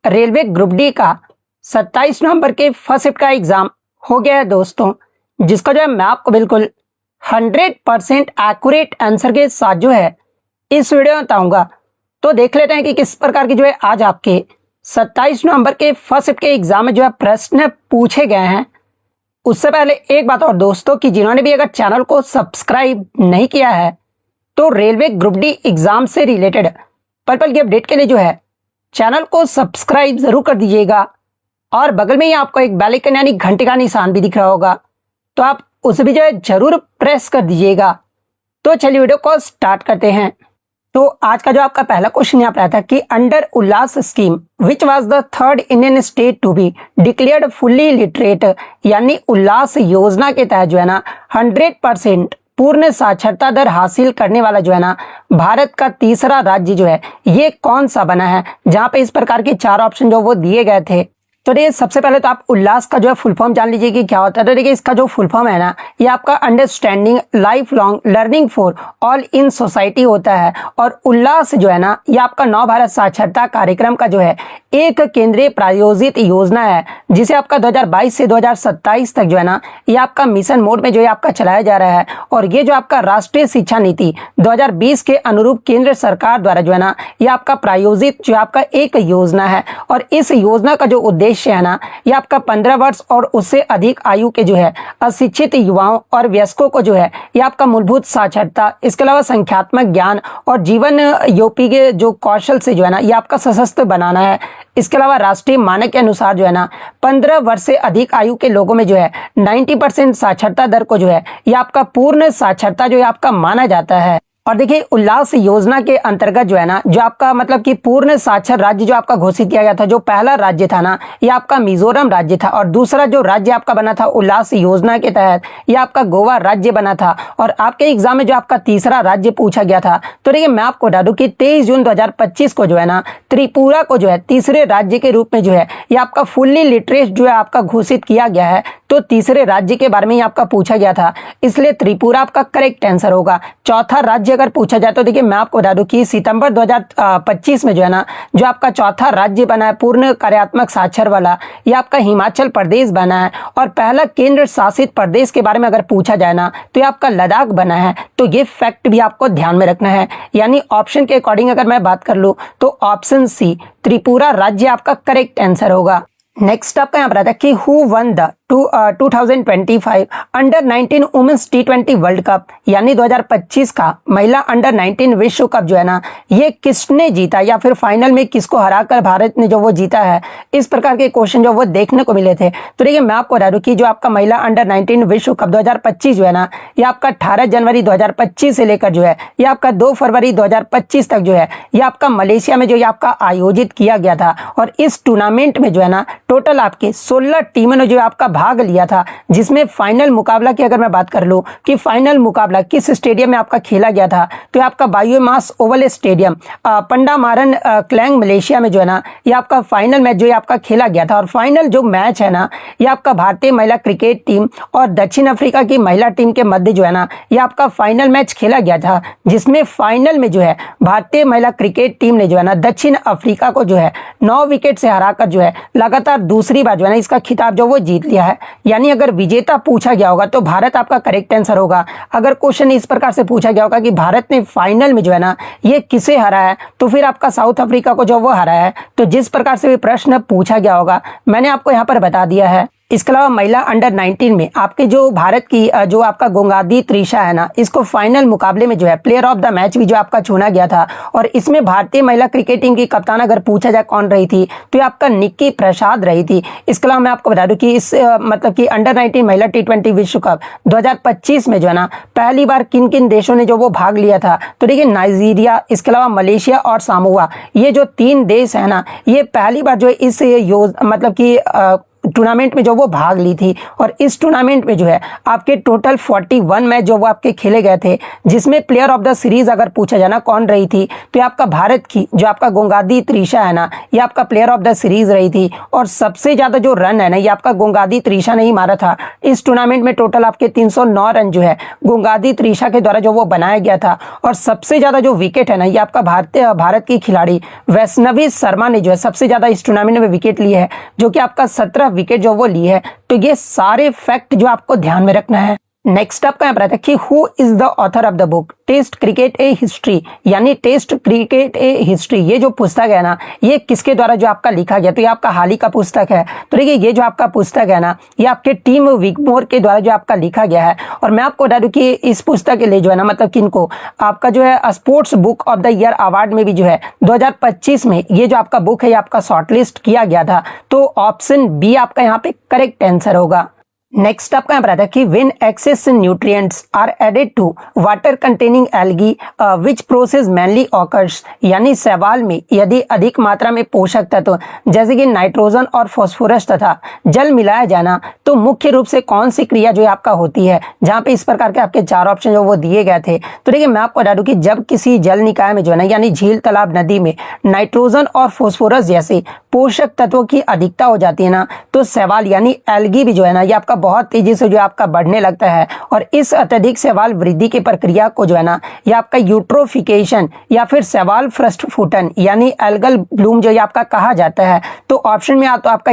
Railway group D का 27 नवंबर के first shift का एग्जाम हो गया है दोस्तों, जिसका जो है मैं आपको बिल्कुल 100% एक्यूरेट आंसर के साथ जो है इस वीडियो में बताऊंगा। तो देख लेते हैं कि किस प्रकार की जो है आज आपके 27 नवंबर के फर्स्ट शिफ्ट के एग्जाम में जो है प्रश्न पूछे गए हैं। उससे पहले एक बात और दोस्तों कि जिन्होंने भी अगर चैनल को सब्सक्राइब नहीं किया है तो रेलवे ग्रुप डी एग्जाम से रिलेटेड पल की अपडेट के लिए जो है चैनल को सब्सक्राइब जरूर कर दीजिएगा और बगल में ही आपको एक बेल आइकन यानी घंटे का निशान भी दिख रहा होगा, तो आप उसे भी जो है जरूर प्रेस कर दीजिएगा। तो चलिए वीडियो को स्टार्ट करते हैं। तो आज का जो आपका पहला क्वेश्चन यहाँ पर आता है कि under Ullas scheme which was the third Indian state to be declared fully literate, यानी उल्लास योजना के तहत जो है ना 100% पूर्ण साक्षरता दर हासिल करने वाला जो है ना भारत का तीसरा राज्य जो है ये कौन सा बना है, जहां पे इस प्रकार के 4 ऑप्शन जो वो दिए गए थे। तो देखिए सबसे पहले तो आप उल्लास का जो है फुल फॉर्म जान लीजिए कि क्या होता है। तो देखिए इसका जो फुल फॉर्म है ना ये आपका understanding life long learning for all in society होता है। और उल्लास जो है ना ये आपका नव भारत साक्षरता कार्यक्रम का जो है एक केंद्रीय प्रायोजित योजना है, जिसे आपका 2022 से 2027 तक जो है ना ये आपका मिशन मोड में जो है आपका चलाया जा रहा है। और ये जो आपका राष्ट्रीय शिक्षा नीति 2020 के अनुरूप केंद्र सरकार द्वारा जो है ना ये आपका प्रायोजित जो आपका एक योजना है। और इस योजना का जो उद्देश्य है ना ये आपका 15 वर्ष और उससे अधिक आयु के जो है अशिक्षित युवाओं और वयस्कों को जो है ये आपका मूलभूत साक्षरता, इसके अलावा संख्यात्मक ज्ञान और जीवन योपी के जो कौशल से जो है ना ये आपका सशक्त बनाना है। इसके अलावा राष्ट्रीय मानक के अनुसार जो है ना 15 वर्ष से अधिक आयु के लोगों में जो है 90% साक्षरता दर को जो है ये आपका पूर्ण साक्षरता जो है आपका माना जाता है। और देखिए उल्लास योजना के अंतर्गत जो है ना जो आपका मतलब कि पूर्ण साक्षर राज्य जो आपका घोषित किया गया था, जो पहला राज्य था ना ये आपका मिजोरम राज्य था। और दूसरा जो राज्य आपका बना था उल्लास योजना के तहत ये आपका गोवा राज्य बना था। और आपके एग्जाम में जो आपका तीसरा राज्य पूछा गया था, तो देखिए मैं आपको बता दूं कि 23 जून 2025 को जो है ना त्रिपुरा को जो है तीसरे राज्य के रूप में जो है ये आपका फुल्ली लिटरेट जो है आपका घोषित किया गया है। तो तीसरे राज्य के बारे में ही आपका पूछा गया था, इसलिए त्रिपुरा आपका करेक्ट आंसर होगा। चौथा राज्य अगर पूछा जाए तो देखिए मैं आपको बता दूं कि सितंबर 2025 में जो है ना जो आपका चौथा राज्य बना है पूर्ण कार्यात्मक साक्षर वाला ये आपका हिमाचल प्रदेश बना है। और पहला केंद्र शासित प्रदेश के बारे में अगर पूछा जाए ना तो ये आपका लद्दाख बना है। तो ये फैक्ट भी आपको ध्यान में रखना है, यानी ऑप्शन के अकॉर्डिंग अगर मैं बात कर लूं तो ऑप्शन सी त्रिपुरा राज्य आपका करेक्ट आंसर होगा। नेक्स्ट आपका यहाँ पर आता है कि who won the 2025 under 19 women's T20 world cup, यानी 2025 का महिला अंडर 19 विश्व कप जो है ना ये किसने जीता, या फिर फाइनल में किसको हराकर भारत ने जो वो जीता है। इस प्रकार के क्वेश्चन जो वो देखने को मिले थे। तो देखिए मैं आपको बता दूं कि जो आपका महिला अंडर 19 विश्व कप 2025 जो है ना ये आपका 18 जनवरी 2025 से लेकर जो है ये आपका 2 फरवरी 2025 तक जो है ये आपका मलेशिया में जो ये आपका आयोजित किया गया था। और इस टूर्नामेंट में जो है ना टोटल आपके 16 टीमों ने जो आपका भाग लिया था, जिसमें फाइनल मुकाबला की अगर मैं बात कर लूं कि फाइनल मुकाबला किस स्टेडियम में आपका खेला गया था, तो आपका Bayuemas Oval stadium Pandamaran Klang Malaysia में जो है ना ये आपका फाइनल मैच जो है आपका खेला गया था। और फाइनल जो मैच है ना ये आपका भारतीय महिला क्रिकेट टीम और दक्षिण अफ्रीका की महिला टीम के मध्य जो है ना ये आपका फाइनल मैच खेला गया था, जिसमें फाइनल में जो है भारतीय महिला क्रिकेट टीम ने जो है ना दक्षिण अफ्रीका को जो है 9 विकेट से हराकर जो है लगातार दूसरी बार जो है ना इसका खिताब जो वो जीत लिया है। यानी अगर विजेता पूछा गया होगा तो भारत आपका करेक्ट आंसर होगा। अगर क्वेश्चन इस प्रकार से पूछा गया होगा कि भारत ने फाइनल में जो है ना ये किसे हराया है, तो फिर आपका साउथ अफ्रीका को जो वो हराया है। तो जिस प्रकार से भी प्रश्न पूछा गया होगा मैंने आपको यहाँ पर बता दिया है। इसके अलावा महिला अंडर 19 में आपके जो भारत की जो आपका गोंगादी त्रिशा है ना इसको फाइनल मुकाबले में जो है प्लेयर ऑफ द मैच भी जो आपका चुना गया था। और इसमें भारतीय महिला क्रिकेट टीम की कप्तान अगर पूछा जाए कौन रही थी तो ये आपका निक्की प्रसाद रही थी। इसके अलावा मैं आपको बता दूं कि इस मतलब कि अंडर 19 महिला T20 विश्व कप 2025 में जो है ना पहली बार किन किन देशों ने जो वो भाग लिया था। तो देखिए नाइजीरिया, इसके अलावा मलेशिया और सामोआ, ये जो 3 देश है ना ये पहली बार जो है इस मतलब कि टूर्नामेंट में जो वो भाग ली थी। और इस टूर्नामेंट में जो है आपके टोटल 41 मैच जो वो आपके खेले गए थे, जिसमें प्लेयर ऑफ द सीरीज अगर पूछा जाए ना कौन रही थी, तो ये आपका भारत की जो आपका गोंगादी त्रिशा है ना, ये आपका प्लेयर ऑफ द सीरीज रही थी। और सबसे ज्यादा जो रन है ना, ये आपका गोंगादी त्रिशा ने ही मारा था। इस टूर्नामेंट में टोटल आपके 309 रन जो है गोंगादी त्रिशा के द्वारा जो वो बनाया गया था। और सबसे ज्यादा जो विकेट है ना, ये आपका भारत की खिलाड़ी वैष्णवी शर्मा ने जो है सबसे ज्यादा इस टूर्नामेंट में विकेट ली है, जो कि आपका 17 विकेट जो वो ली है। तो ये सारे फैक्ट जो आपको ध्यान में रखना है। नेक्स्ट आपका यहाँ पर आता है कि who is the author of the book test cricket a history, यानी टेस्ट क्रिकेट ए हिस्ट्री। ये जो पुस्तक है ना, ये किसके द्वारा जो आपका लिखा गया, तो ये आपका हाल ही का पुस्तक है। तो देखिए ये जो आपका पुस्तक है ना, ये आपके टीम विगमोर के द्वारा जो आपका लिखा गया है। और मैं आपको बता दूं कि इस पुस्तक के लिए जो है ना, मतलब किनको आपका जो है sports book of the year award में भी जो है 2025 में ये जो आपका बुक है ये आपका शॉर्टलिस्ट किया गया था। तो ऑप्शन बी आपका यहाँ पे करेक्ट आंसर होगा। नेक्स्ट आपका यहाँ पर आता है कि when excess nutrients are added to water containing algae which process mainly occurs, यानी शैवाल में यदि अधिक मात्रा में पोषक तत्व जैसे कि नाइट्रोजन और फास्फोरस तथा जल मिलाया जाना, तो मुख्य रूप से कौन सी क्रिया जो आपका होती है, जहाँ पे इस प्रकार के आपके 4 ऑप्शन जो वो दिए गए थे। तो देखिए मैं आपको बता दूं कि जब किसी जल निकाय में जो है ना, यानी झील, तालाब, नदी में नाइट्रोजन और फास्फोरस जैसे पोषक तत्वों की अधिकता हो जाती है ना, तो शैवाल यानी एल्गी भी जो है ना, ये आपका बहुत तेजी से जो आपका बढ़ने लगता है। और इस अत्यधिक शैवाल वृद्धि की प्रक्रिया को जो है ना, ये आपका यूट्रोफिकेशन या फिर शैवाल फ्रस्टफूटन यानी एल्गल ब्लूम जो ये आपका कहा जाता है। तो ऑप्शन में तो आपका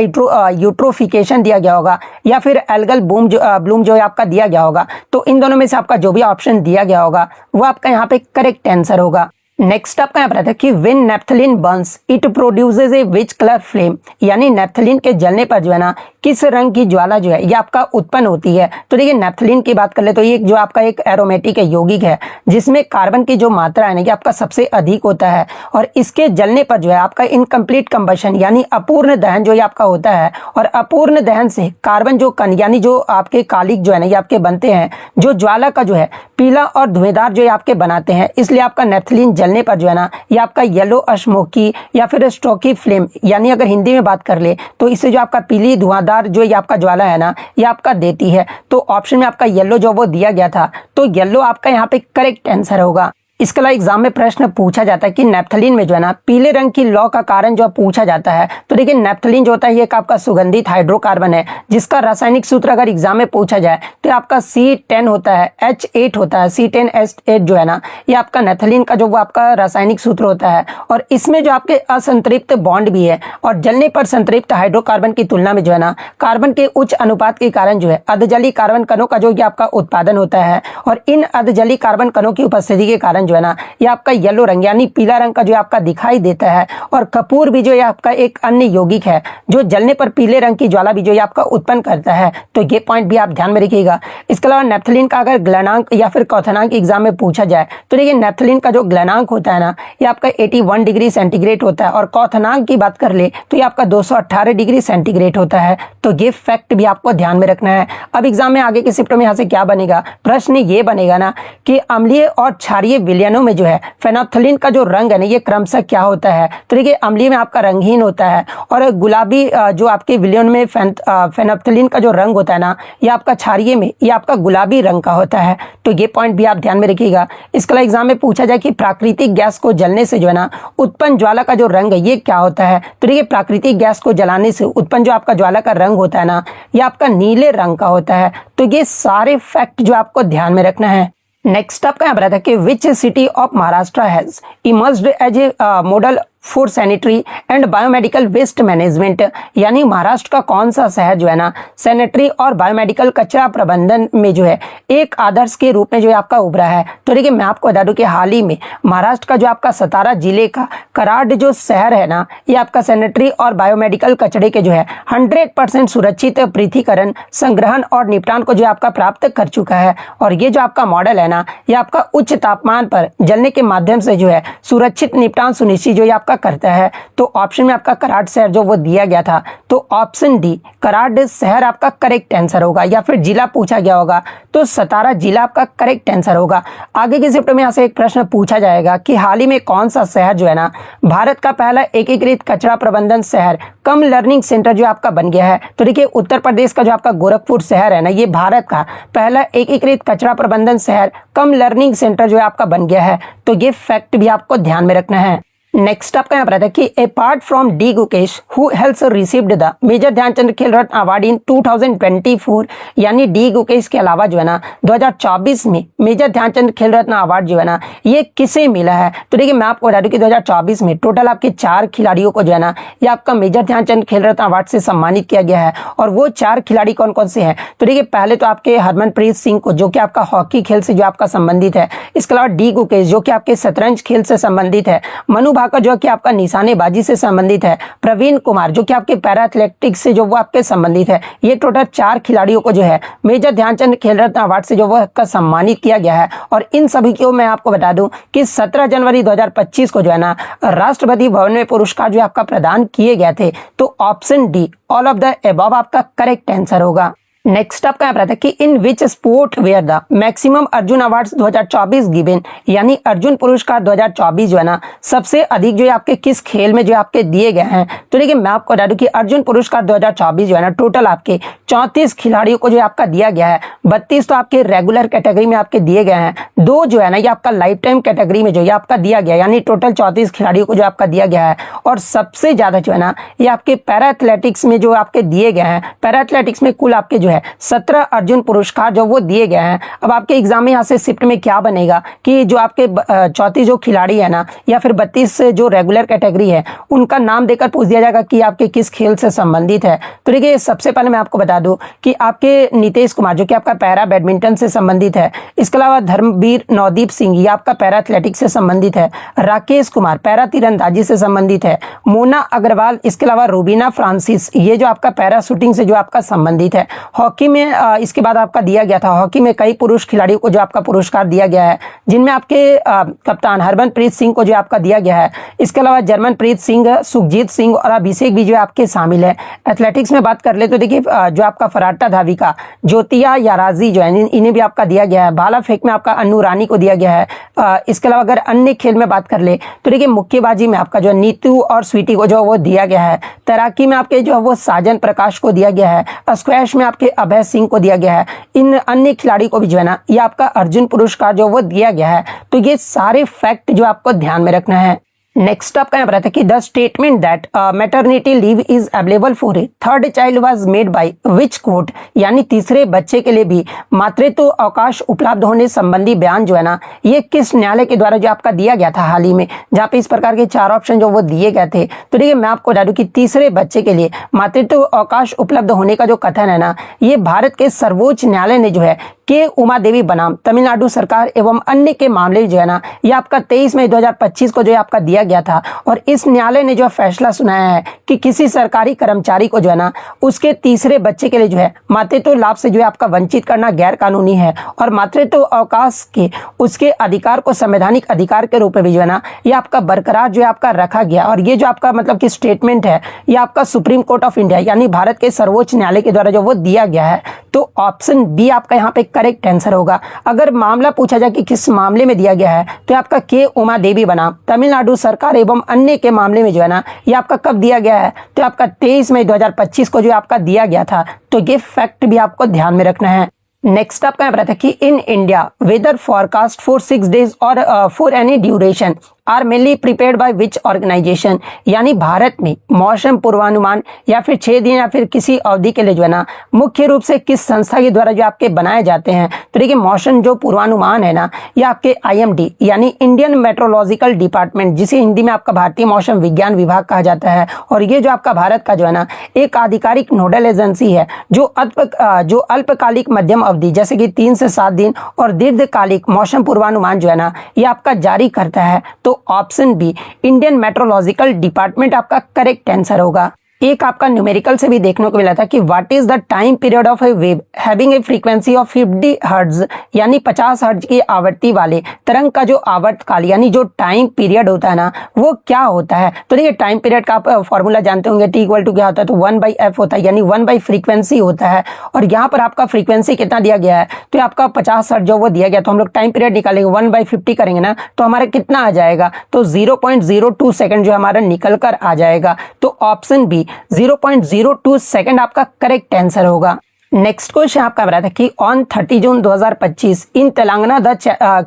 यूट्रोफिकेशन दिया गया होगा या फिर एल्गल ब्लूम जो आपका दिया गया होगा। तो इन दोनों में से आपका जो भी ऑप्शन दिया गया होगा वो आपका यहाँ पे करेक्ट आंसर होगा। नेक्स्ट आपका यहाँ पर आता है कि when naphthalene Burns it produces A which colour flame, यानी नेफ्थलीन के जलने पर जो है ना किस रंग की ज्वाला जो है ये आपका उत्पन्न होती है। तो देखिए नेफ्थलीन की बात कर ले तो ये जो आपका एक एरोमेटिक है, यौगिक है, जिसमें कार्बन की जो मात्रा है ना ये आपका सबसे अधिक होता है। और इसके जलने पर जो है आपका इनकम्प्लीट कंबशन यानी अपूर्ण दहन जो ये आपका होता है। और अपूर्ण दहन से कार्बन जो कण यानी जो आपके कालिक जो है ना ये आपके बनते हैं, जो ज्वाला का जो है पीला और धुएंधार जो आपके बनाते हैं। इसलिए आपका नेफ्थलीन जलने पर जो है ना ये आपका येलो अश्मोकी या फिर स्टोकी फ्लेम, यानी अगर हिंदी में बात कर ले तो इससे जो आपका पीली धुआंधार जो ये आपका ज्वाला है ना ये आपका देती है। तो ऑप्शन में आपका येलो जो वो दिया गया था, तो येलो आपका यहाँ पे करेक्ट आंसर होगा। इसके अलावा एग्जाम में प्रश्न पूछा जाता है कि नेफ्थलीन में जो है ना पीले रंग की लौ का कारण जो पूछा जाता है। तो देखिए नेफ्थलीन जो होता है ये एक आपका सुगंधित हाइड्रोकार्बन है, जिसका रासायनिक सूत्र अगर एग्जाम में पूछा जाए तो आपका C10 होता है, H8 होता है, C10H8 जो है ना ये आपका नेफ्थलीन का जो वो आपका रासायनिक सूत्र होता है। और इसमें जो आपके असंतृप्त बॉन्ड भी है, और जलने पर संतृप्त हाइड्रोकार्बन की तुलना में जो है ना कार्बन के उच्च अनुपात के कारण जो है अर्धजलीय कार्बन कणों का जो ये आपका उत्पादन होता है। और इन अर्धजलीय कार्बन कणों की उपस्थिति के कारण जो है ना ये आपका येलो रंग यानी पीला रंग का जो आपका दिखाई देता है। और कपूर भी जो ये आपका एक अन्य यौगिक है जो जलने पर पीले रंग की ज्वाला भी जो ये आपका उत्पन्न करता है। तो ये पॉइंट भी आप ध्यान में रखिएगा। इसके अलावा नेफ्थलीन का अगर गलनांक या फिर क्वथनांक एग्जाम में पूछा जाए तो देखिए नेफ्थलीन का जो गलनांक होता है ना ये आपका 81 डिग्री सेंटीग्रेड होता है। और क्वथनांक की बात कर ले तो ये आपका 218 डिग्री सेंटीग्रेड होता है। तो ये फैक्ट भी आपको ध्यान में रखना है। अब एग्जाम में आगे के शिफ्टों में यहाँ से क्या बनेगा, प्रश्न ये बनेगा ना कि अम्लीय और क्षारीय विलयनों में जो है फेनोल्फथालीन का जो रंग है ना ये क्रमशः क्या होता है। तो देखिए अम्लीय में आपका रंगहीन होता है, और गुलाबी जो आपके विलयन में फेनोल्फथालीन का जो रंग होता है ना ये आपका क्षारीय में ये आपका गुलाबी रंग का होता है। तो ये पॉइंट भी आप ध्यान में रखिएगा। इसके अलावा एग्जाम में पूछा जाए कि प्राकृतिक गैस को जलने से जो है ना उत्पन्न ज्वाला का जो रंग है ये क्या होता है। तो देखिए प्राकृतिक गैस को जलाने से उत्पन्न जो आपका ज्वाला का रंग होता है ना ये आपका नीले रंग का होता है। तो ये सारे फैक्ट जो आपको ध्यान में रखना है। नेक्स्ट आपका यहाँ पर आता है कि which city of Maharashtra has emerged as a model for sanitary and biomedical waste management, यानी महाराष्ट्र का कौन सा शहर जो है ना सैनिटरी और बायोमेडिकल कचरा प्रबंधन में जो है एक आदर्श के रूप में जो है आपका उभरा है। तो देखिए मैं आपको बता दूं कि हाल ही में महाराष्ट्र का जो आपका सतारा जिले का कराड जो शहर है ना ये आपका सैनिटरी और बायोमेडिकल कचरे के जो है 100% सुरक्षित पृथक्करण, संग्रहण और निपटान को जो आपका प्राप्त कर चुका है। और ये जो आपका मॉडल है ना ये आपका उच्च तापमान पर जलने के माध्यम से जो है सुरक्षित निपटान सुनिश्चित जो आपका आपका करता है, तो ऑप्शन में आपका कराड़ शहर जो वो दिया गया था, तो ऑप्शन डी कराड़ शहर आपका करेक्ट आंसर होगा। या फिर जिला पूछा गया होगा तो सतारा जिला आपका करेक्ट आंसर होगा। आगे के शिफ्ट में यहाँ से एक प्रश्न पूछा जाएगा कि हाल ही में कौन सा शहर जो है ना भारत का पहला एकीकृत कचरा प्रबंधन शहर कम लर्निंग सेंटर जो आपका बन गया है। तो देखिए उत्तर प्रदेश का जो आपका गोरखपुर शहर है ना, ये भारत का पहला एकीकृत कचरा प्रबंधन शहर कम लर्निंग सेंटर जो है आपका बन गया है। तो ये फैक्ट भी आपको ध्यान में रखना है। नेक्स्ट आपका यहाँ पर आता है कि apart from D Gukesh who has received the major Dhyan Chand Khel Ratna award in 2024, यानी डी गुकेश के अलावा जो है ना 2024 में मेजर ध्यानचंद खेल रत्न अवार्ड जो है ना ये किसे मिला है। तो देखिए मैं आपको बता दूं कि 2024 में टोटल आपके 4 खिलाड़ियों को जो है ना ये आपका मेजर ध्यानचंद खेल रत्न अवार्ड से सम्मानित किया गया है। और वो 4 खिलाड़ी कौन कौन से हैं, तो देखिए पहले तो आपके हरमनप्रीत सिंह को जो कि आपका हॉकी खेल से जो आपका संबंधित है, इसके अलावा डी गुकेश जो कि आपके शतरंज खेल से संबंधित है, मनु भाकर जो कि आपका निशानेबाजी से संबंधित है, प्रवीण कुमार जो कि आपके पैरा एथलेटिक्स से जो वो आपके संबंधित है। ये टोटल 4 खिलाड़ियों को जो है मेजर ध्यानचंद खेल रत्न अवार्ड से जो वो का सम्मानित किया गया है। और इन सभी को मैं आपको बता दूं कि 17 जनवरी 2025 को जो है ना राष्ट्रपति भवन में पुरस्कार जो आपका प्रदान किए गए थे। तो option D all of the above आपका करेक्ट आंसर होगा। नेक्स्ट आपका यहाँ पर आता है कि in which sport were the maximum Arjuna awards 2024 given, यानी अर्जुन पुरस्कार 2024 जो है ना सबसे अधिक जो है आपके किस खेल में जो आपके दिए गए हैं। तो देखिए मैं आपको बता दूं कि अर्जुन पुरस्कार 2024 जो है ना टोटल आपके 34 खिलाड़ियों को जो आपका दिया गया है। 32 तो आपके रेगुलर कैटेगरी में आपके दिए गए हैं, 2 जो है ना ये आपका लाइफ टाइम कैटेगरी में जो ये आपका दिया गया है, यानी टोटल 34 खिलाड़ियों को जो आपका दिया गया है। और सबसे ज्यादा जो है ना ये आपके पैरा एथलेटिक्स में जो आपके दिए गए हैं। पैरा एथलेटिक्स में कुल आपके 17 अर्जुन पुरस्कार जो वो दिए गए हैं। अब आपके एग्जाम में यहाँ से शिफ्ट में क्या बनेगा कि जो आपके 34 जो खिलाड़ी है ना या फिर 32 जो रेगुलर कैटेगरी है उनका नाम देकर पूछ दिया जाएगा कि आपके किस खेल से संबंधित है। तो देखिए सबसे पहले मैं आपको बता दूं कि आपके नीतीश कुमार जो कि आपका पैरा बैडमिंटन से संबंधित है, इसके अलावा धर्मवीर नवदीप सिंह ये आपका पैरा एथलेटिक्स से संबंधित है, राकेश कुमार पैरा तीरंदाजी से संबंधित है, मोना अग्रवाल इसके अलावा रूबीना फ्रांसिस ये जो आपका पैरा शूटिंग से जो आपका संबंधित है। हॉकी में इसके बाद आपका दिया गया था, हॉकी में कई पुरुष खिलाड़ियों को जो आपका पुरस्कार दिया गया है, जिनमें आपके कप्तान हरमनप्रीत सिंह को जो आपका दिया गया है। इसके अलावा जर्मनप्रीत सिंह, सुखजीत सिंह और अभिषेक भी जो आपके शामिल है। एथलेटिक्स में बात कर ले तो देखिए जो आपका फराटा धाविका ज्योतिया याराजी जो है इन्हें भी आपका दिया गया है। भाला फेंक में आपका अन्नू रानी को दिया गया है। इसके अलावा अगर अन्य खेल में बात कर ले तो देखिए मुक्केबाजी में आपका जो नीतू और स्वीटी को जो वो दिया गया है। तैराकी में आपके जो वो साजन प्रकाश को दिया गया है। स्क्वैश में आपके अभय सिंह को दिया गया है। इन अन्य खिलाड़ी को भी जो है ना ये आपका अर्जुन पुरस्कार जो वो दिया गया है। तो ये सारे फैक्ट जो आपको ध्यान में रखना है। नेक्स्ट आपका यहाँ पर आता है कि the statement that maternity leave is available for a third child was made by which court, यानी तीसरे बच्चे के लिए भी मातृत्व अवकाश उपलब्ध होने संबंधी बयान जो है ना ये किस न्यायालय के द्वारा जो आपका दिया गया था हाल ही में, जहाँ पे इस प्रकार के 4 ऑप्शन जो वो दिए गए थे। तो देखिए मैं आपको बता दूं कि तीसरे बच्चे के लिए मातृत्व अवकाश उपलब्ध होने का जो कथन है ना ये भारत के सर्वोच्च न्यायालय ने जो है के उमा देवी बनाम तमिलनाडु सरकार एवं अन्य के मामले जो है ना ये आपका 23 मई 2025 को जो आपका दिया गया था। और इस न्यायालय ने जो फैसला सुनाया है कि किसी सरकारी कर्मचारी को जो है ना उसके तीसरे बच्चे के लिए जो है मातृत्व लाभ से जो है आपका वंचित करना गैर कानूनी है। और मातृत्व अवकाश के उसके अधिकार को संवैधानिक अधिकार के रूप में भी जो है ना ये आपका बरकरार जो है आपका रखा गया। और ये जो आपका मतलब कि स्टेटमेंट है ये आपका सुप्रीम कोर्ट ऑफ इंडिया यानी भारत के सर्वोच्च न्यायालय के द्वारा जो वो दिया गया है। तो ऑप्शन बी आपका यहाँ पे करेक्ट आंसर होगा। अगर मामला पूछा जाए कि किस मामले में दिया गया है तो आपका के उमा देवी बनाम तमिलनाडु सरकार एवं अन्य के मामले में जो है ना ये आपका कब दिया गया है तो आपका 23 मई 2025 को जो आपका दिया गया था। तो ये फैक्ट भी आपको ध्यान में रखना है। नेक्स्ट आपका यहाँ पर आता है कि in India weather forecast for 6 days और for any duration are mainly prepared by which organisation, यानी भारत में मौसम पूर्वानुमान या फिर 6 दिन या फिर किसी अवधि के लिए जो है ना मुख्य रूप से किस संस्था के द्वारा जो आपके बनाए जाते हैं। तो देखिए मौसम जो पूर्वानुमान है ना ये आपके IMD यानी इंडियन मेट्रोलॉजिकल डिपार्टमेंट, जिसे हिंदी में आपका भारतीय मौसम विज्ञान विभाग कहा जाता है। और ये जो आपका भारत का जो है ना एक आधिकारिक नोडल एजेंसी है जो अल्पकालिक मध्यम अवधि जैसे कि 3 से 7 दिन और दीर्घकालिक मौसम पूर्वानुमान जो है ना ये आपका जारी करता है। तो option B Indian meteorological department आपका करेक्ट आंसर होगा। एक आपका न्यूमेरिकल से भी देखने को मिला था कि what is the time period of A wave having a frequency of 50 hertz यानी 50 हर्ट्ज की आवृत्ति वाले तरंग का जो आवर्तकाल यानी जो टाइम पीरियड होता है ना वो क्या होता है। तो देखिए टाइम पीरियड का आप फॉर्मूला जानते होंगे, टी इक्वल टू क्या होता है, तो 1/f होता है यानी 1 बाई फ्रीक्वेंसी होता है। और यहाँ पर आपका फ्रीक्वेंसी कितना दिया गया है, तो आपका 50 हर्ट्ज जो वो दिया गया, तो हम लोग टाइम पीरियड निकालेंगे 1/50 करेंगे ना तो हमारा कितना आ जाएगा, तो 0.02 सेकंड जो हमारा निकल कर आ जाएगा। तो ऑप्शन बी 0.02 सेकंड आपका करेक्ट आंसर होगा। नेक्स्ट क्वेश्चन आपका बता था कि on 30 June 2025 in Telangana the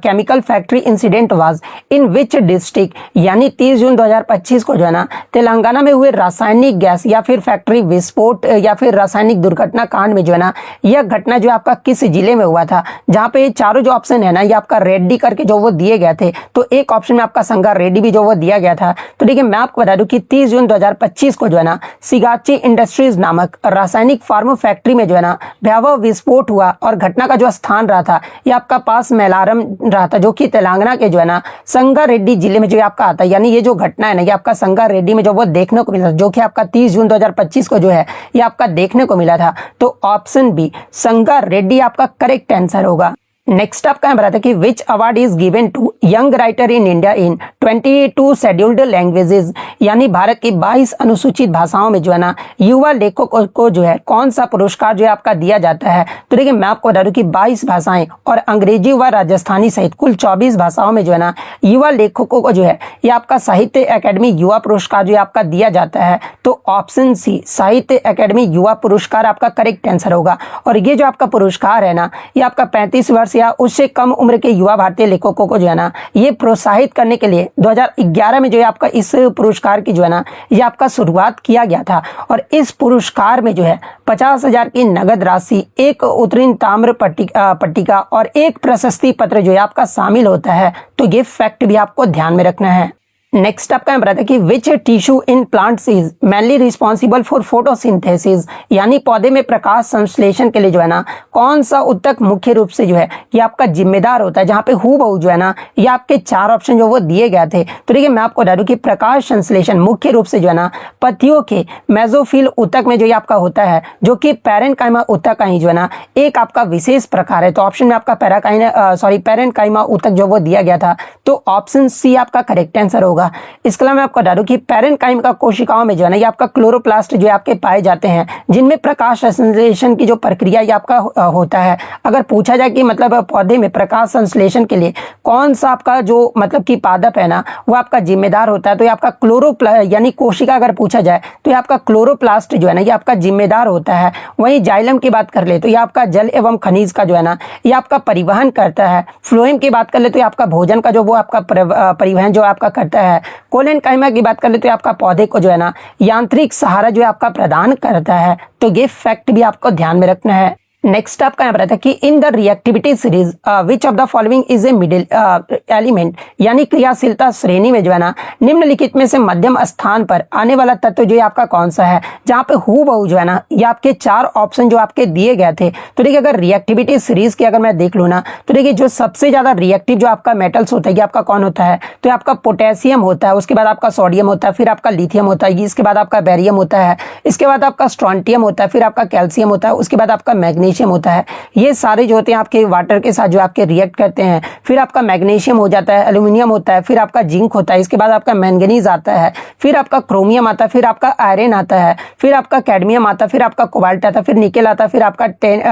chemical factory incident was in which district, यानी 30 जून 2025 को जो है ना तेलंगाना में हुए रासायनिक गैस या फिर फैक्ट्री विस्फोट या फिर रासायनिक दुर्घटना कांड में जो है ना यह घटना जो आपका किस जिले में हुआ था। जहाँ पे चारों जो ऑप्शन है ना ये आपका रेड्डी करके जो वो दिए गए थे, तो एक ऑप्शन में आपका संगारेड्डी भी जो वो दिया गया था। तो देखिए मैं आपको बता दूं कि 30 जून 2025 को जो है ना सिगाची इंडस्ट्रीज नामक रासायनिक फार्म फैक्ट्री में जो है ना भयावह विस्फोट हुआ और घटना का जो स्थान रहा था ये आपका पास मैलारम रहा था, जो कि तेलंगाना के जो है ना संगारेड्डी जिले में जो आपका आता है। यानी ये जो घटना है ना ये आपका संगारेड्डी में जो वो देखने को मिला, जो कि आपका 30 जून 2025 को जो है ये आपका देखने को मिला था। तो ऑप्शन बी संगारेड्डी आपका करेक्ट आंसर होगा। नेक्स्ट आपका बता था कि which award is given to young writer in India in 22 scheduled languages, यानी भारत की 22 अनुसूचित भाषाओं में जो है ना युवा लेखकों को जो है कौन सा पुरस्कार जो है आपका दिया जाता है। तो देखिए मैं आपको बता दूं कि 22 भाषाएं और अंग्रेजी व राजस्थानी सहित कुल 24 भाषाओं में जो है ना युवा लेखकों को जो है ये आपका साहित्य अकेडमी युवा पुरस्कार जो है आपका दिया जाता है। तो ऑप्शन सी साहित्य अकेडमी युवा पुरस्कार आपका करेक्ट आंसर होगा। और ये जो आपका पुरस्कार है ना ये आपका 35 वर्ष या उससे कम उम्र के युवा भारतीय लेखकों को जो है ना ये प्रोत्साहित करने के लिए 2011 में जो है आपका इस पुरस्कार की जो है ना ये आपका शुरुआत किया गया था। और इस पुरस्कार में जो है 50,000 की नगद राशि, एक उत्तीर्ण ताम्र पट्टिका और एक प्रशस्ति पत्र जो है आपका शामिल होता है। तो ये फैक्ट भी आपको ध्यान में रखना है। नेक्स्ट आपका बताता है कि which tissue in plants is mainly responsible for photosynthesis, यानी पौधे में प्रकाश संश्लेषण के लिए जो है ना कौन सा ऊतक मुख्य रूप से जो है ये आपका जिम्मेदार होता है। जहाँ पे हूबहू जो है ना ये आपके 4 ऑप्शन जो वो दिए गए थे। तो देखिए मैं आपको बता दूं कि प्रकाश संश्लेषण मुख्य रूप से जो है ना पत्तियों के मेसोफिल ऊतक में जो ये आपका होता है, जो कि पैरेन्काइमा ऊतक का ही जो है ना एक आपका विशेष प्रकार है। तो ऑप्शन में आपका पैरेन्काइमा ऊतक जो वो दिया गया था। तो ऑप्शन सी आपका करेक्ट आंसर होगा। इसके अलावा मैं आपको बता दूं कि पैरेन्काइमा कोशिकाओं में जो है ना ये आपका क्लोरोप्लास्ट जो है आपके पाए जाते हैं, जिनमें प्रकाश संश्लेषण की जो प्रक्रिया ये आपका होता है। अगर पूछा जाए कि मतलब पौधे में प्रकाश संश्लेषण के लिए कौन सा आपका जो मतलब कि पादप है ना वो आपका जिम्मेदार होता है, तो ये आपका क्लोरोप्लास्ट यानी कोशिका अगर पूछा जाए तो ये आपका क्लोरोप्लास्ट जो है ना ये आपका जिम्मेदार होता है। वहीं जाइलम की बात कर ले तो ये आपका जल एवं खनिज का जो है ना ये आपका परिवहन करता है। फ्लोएम की बात कर ले तो ये आपका भोजन का जो वो आपका परिवहन जो आपका करता है। कोलेनकाइमा की बात कर ले तो आपका पौधे को जो है ना यांत्रिक सहारा जो है आपका प्रदान करता है। तो ये फैक्ट भी आपको ध्यान में रखना है। नेक्स्ट आपका यहाँ बताया कि in the reactivity series which of the following is a middle element, यानी क्रियाशीलता श्रेणी में जो है ना निम्नलिखित में से मध्यम स्थान पर आने वाला तत्व जो है आपका कौन सा है। जहाँ पे हूबहू जो है ना ये आपके 4 ऑप्शन जो आपके दिए गए थे। तो देखिए अगर रिएक्टिविटी सीरीज की अगर मैं देख लूँ ना तो देखिए जो सबसे ज्यादा रिएक्टिव जो आपका मेटल्स होता है ये आपका कौन होता है, तो आपका पोटेशियम होता है, उसके बाद आपका सोडियम होता है, फिर आपका लिथियम होता है, इसके बाद आपका बेरियम होता है, इसके बाद आपका स्ट्रोंटियम होता है, फिर आपका कैल्शियम होता है, उसके बाद आपका मैग्नीशियम होता है। ये सारे जो होते हैं आपके वाटर के साथ जो आपके रिएक्ट करते हैं। फिर आपका मैग्नीशियम हो जाता है, एल्यूमिनियम होता है, फिर आपका जिंक होता है, इसके बाद आपका मैंगनीज आता है, फिर आपका क्रोमियम आता है, फिर आपका आयरन आता है, फिर आपका कैडमियम आता है, फिर आपका कोबाल्ट आता है, फिर निकेल आता है, फिर आपका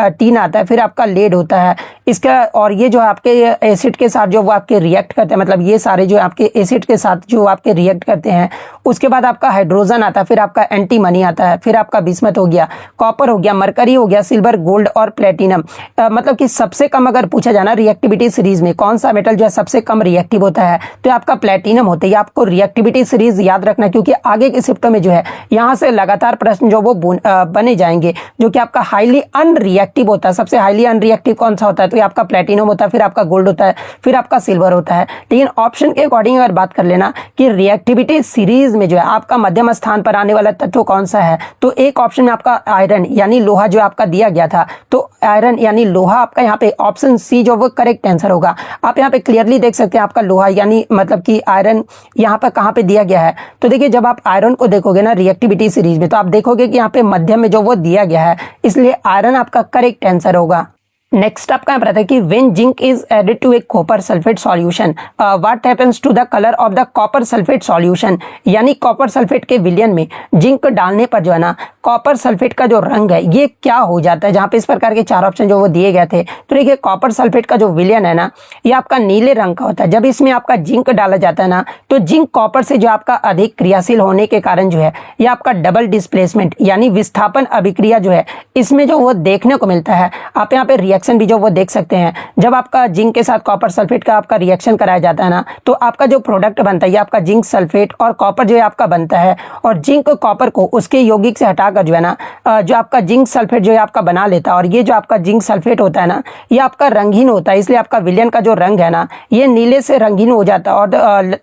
टीन आता है, फिर आपका लेड होता है इसका। और ये जो आपके एसिड के साथ जो वो आपके रिएक्ट करते हैं, मतलब ये सारे जो आपके एसिड के साथ जो आपके रिएक्ट करते हैं। उसके बाद आपका हाइड्रोजन आता है, फिर आपका एंटीमनी आता है, फिर आपका बिस्मथ हो गया, कॉपर हो गया, मरकरी हो गया, सिल्वर, गोल्ड और प्लेटिनम। मतलब कि सबसे कम अगर पूछा जाना रिएक्टिविटी सीरीज में कौन सा मेटल जो है सबसे कम रिएक्टिव होता है, तो आपका प्लेटिनम होता है। आपको रिएक्टिविटी सीरीज याद रखना, क्योंकि आगे के शिफ्टों में जो है यहाँ से लगातार प्रश्न जो वो बने जाएंगे, जो कि आपका हाईली अनरिएक्टिव होता है। सबसे हाईली अनरिएक्टिव कौन सा होता है, तो ये आपका प्लेटिनम होता है, फिर आपका गोल्ड होता है, फिर आपका सिल्वर होता है। लेकिन ऑप्शन के अकॉर्डिंग अगर बात कर लेना कि रिएक्टिविटी सीरीज में जो है आपका मध्यम स्थान पर आने वाला तत्व कौन सा है, तो एक ऑप्शन में आपका आयरन यानी लोहा जो आपका दिया गया था। तो आयरन यानी लोहा आपका यहाँ पे ऑप्शन सी जो वो करेक्ट आंसर होगा। आप यहाँ पे क्लियरली देख सकते हैं आपका लोहा यानी मतलब कि आयरन यहाँ पर कहाँ पे दिया गया है। तो देखिए जब आप आयरन को देखोगे ना रिएक्टिविटी सीरीज में, तो आप देखोगे कि यहाँ पे मध्य में जो वो दिया गया है, इसलिए आयरन आपका करेक्ट आंसर होगा। नेक्स्ट आपका पता है कि when zinc is added to a copper sulphate solution what happens to the colour of the copper sulphate solution, यानी कॉपर सल्फेट के विलयन में जिंक डालने पर जो है ना कॉपर सल्फेट का जो रंग है ये क्या हो जाता है। जहाँ पे इस प्रकार के 4 ऑप्शन जो वो दिए गए थे, तो देखिए कॉपर सल्फेट का जो विलयन है ना ये आपका नीले रंग का होता है। जब इसमें आपका जिंक डाला जाता है ना, तो जिंक कॉपर से जो आपका अधिक क्रियाशील होने के कारण जो है ये आपका डबल डिस्प्लेसमेंट यानी विस्थापन अभिक्रिया जो है इसमें जो वो देखने को मिलता है। आप यहाँ पे रिएक्शन भी जो वो देख सकते हैं, जब आपका जिंक के साथ कॉपर सल्फेट का आपका रिएक्शन कराया जाता है ना, तो आपका जो प्रोडक्ट बनता है ये आपका जिंक सल्फेट और कॉपर जो है आपका बनता है। और जिंक कॉपर को उसके यौगिक से हटाकर जो है ना जो आपका जिंक सल्फेट जो है आपका बना लेता है। और ये जो आपका जिंक सल्फेट होता है ना ये आपका रंगहीन होता है, इसलिए आपका विलयन का जो रंग है ना ये नीले से रंगीन हो जाता है। और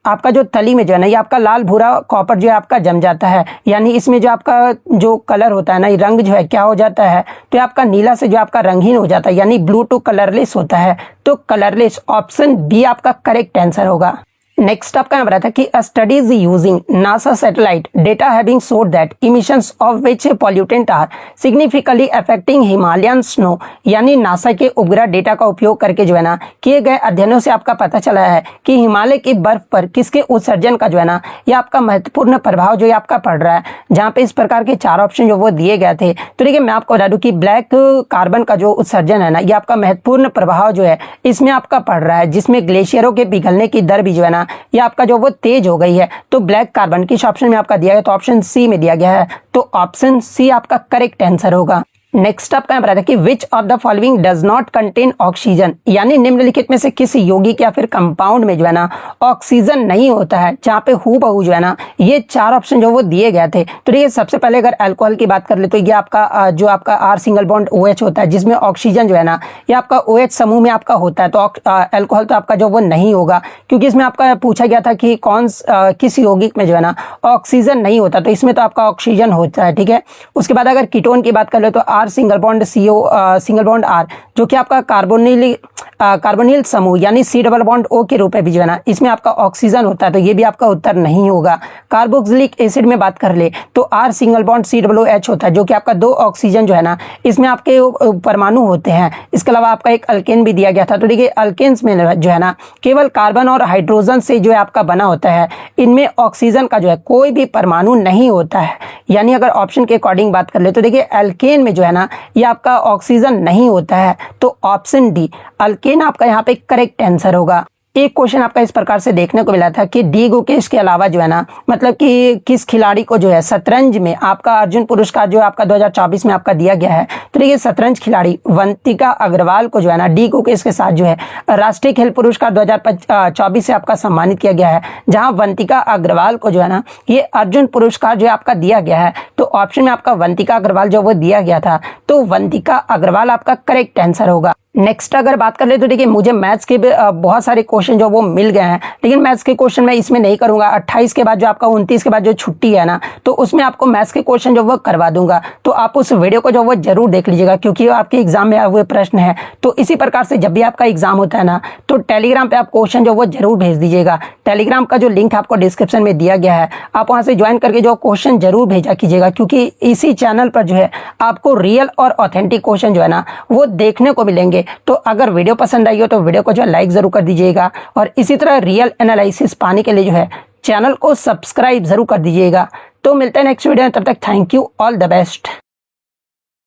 आपका जो तली में जो है ना ये आपका लाल भूरा कॉपर जो है आपका जम जाता है, यानी इसमें जो आपका जो कलर होता है ना ये रंग जो है क्या हो जाता है, तो आपका नीला से जो आपका रंगहीन हो जाता है, यानी ब्लू टू कलरलेस होता है। तो कलरलेस ऑप्शन बी आपका करेक्ट आंसर होगा। नेक्स्ट आपका यहाँ था कि studies using NASA satellite data having showed that emissions of which pollutant are significantly affecting Himalayan snow, यानी नासा के उपग्रह डेटा का उपयोग करके जो है ना किए गए अध्ययनों से आपका पता चला है कि हिमालय की बर्फ पर किसके उत्सर्जन का जो है ना ये आपका महत्वपूर्ण प्रभाव जो है आपका पड़ रहा है। जहाँ पे इस प्रकार के 4 ऑप्शन जो वो दिए गए थे, तो देखिए मैं आपको बता दूं कि ब्लैक कार्बन का जो उत्सर्जन है ना ये आपका महत्वपूर्ण प्रभाव जो है इसमें आपका पड़ रहा है, जिसमें ग्लेशियरों के पिघलने की दर भी जो है ना ये आपका जो वो तेज हो गई है। तो ब्लैक कार्बन किस ऑप्शन में आपका दिया गया, तो ऑप्शन सी में दिया गया है। तो ऑप्शन सी आपका करेक्ट आंसर होगा। नेक्स्ट आपका बता कि which of the following does not contain oxygen, यानी निम्नलिखित में से किस यौगिक या फिर कंपाउंड में जो है ना ऑक्सीजन नहीं होता है। जहाँ पे हूबहू जो है ना ये 4 ऑप्शन जो वो दिए गए थे। तो देखिए सबसे पहले अगर अल्कोहल की बात कर ले तो ये आपका जो आपका R सिंगल बॉन्ड OH होता है, जिसमें ऑक्सीजन जो है ना ये आपका OH समूह में आपका होता है। तो अल्कोहल तो आपका जो वो नहीं होगा, क्योंकि इसमें आपका पूछा गया था कि किस यौगिक में जो है ना ऑक्सीजन नहीं होता, तो इसमें तो आपका ऑक्सीजन होता है। ठीक है, उसके बाद अगर कीटोन की बात कर ले तो R single bond CO single bond R जो कि आपका कार्बोनिल समूह यानी C डबल बॉन्ड O के रूप में भी जो है ना इसमें आपका ऑक्सीजन होता है, तो ये भी आपका उत्तर नहीं होगा। कार्बोक्सिलिक एसिड में बात कर ले तो R सिंगल बॉन्ड COOH होता है, जो कि आपका 2 ऑक्सीजन जो है ना इसमें आपके परमाणु होते हैं। इसके अलावा आपका एक अल्केन भी दिया गया था। तो देखिए अल्केन्स में जो है ना केवल कार्बन और हाइड्रोजन से जो है आपका बना होता है, इनमें ऑक्सीजन का जो है कोई भी परमाणु नहीं होता है। यानी अगर ऑप्शन के अकॉर्डिंग बात कर ले तो देखिए अल्केन में जो है ना ये आपका ऑक्सीजन नहीं होता है। तो ऑप्शन डी अल्केन आपका यहाँ पे करेक्ट आंसर होगा। एक क्वेश्चन आपका इस प्रकार से देखने को मिला था कि डी गुकेश के अलावा जो है ना मतलब कि किस खिलाड़ी को जो है शतरंज में आपका अर्जुन पुरस्कार जो आपका 2024 में आपका दिया गया है। तो देखिए शतरंज खिलाड़ी वंतिका अग्रवाल को जो है ना डी गुकेश के साथ जो है राष्ट्रीय खेल पुरस्कार 2024 से आपका सम्मानित किया गया है, जहां वंतिका अग्रवाल को जो है ना ये अर्जुन पुरस्कार जो है आपका दिया गया है। तो ऑप्शन में आपका वंतिका अग्रवाल जो वो दिया गया था, तो वंतिका अग्रवाल आपका करेक्ट आंसर होगा। नेक्स्ट अगर बात कर ले तो देखिए मुझे मैथ्स के बहुत सारे क्वेश्चन जो वो मिल गए हैं, लेकिन मैथ्स के क्वेश्चन मैं इसमें नहीं करूंगा। 28 के बाद जो आपका 29 के बाद जो छुट्टी है ना, तो उसमें आपको मैथ्स के क्वेश्चन जो वो करवा दूंगा। तो आप उस वीडियो को जो वो जरूर देख लीजिएगा, क्योंकि आपके एग्जाम में आए हुए प्रश्न है। तो इसी प्रकार से जब भी आपका एग्जाम होता है ना, तो टेलीग्राम पे आप क्वेश्चन जो वो जरूर भेज दीजिएगा। टेलीग्राम का जो लिंक आपको डिस्क्रिप्शन में दिया गया है, आप वहां से ज्वाइन करके जो क्वेश्चन जरूर भेजा कीजिएगा, क्योंकि इसी चैनल पर जो है आपको रियल और ऑथेंटिक क्वेश्चन जो है ना वो देखने को मिलेंगे। तो अगर वीडियो पसंद आई हो तो वीडियो को जो है लाइक जरूर कर दीजिएगा, और इसी तरह रियल एनालिसिस पाने के लिए जो है चैनल को सब्सक्राइब जरूर कर दीजिएगा। तो मिलते हैं नेक्स्ट वीडियो में, तब तक thank you, all the best.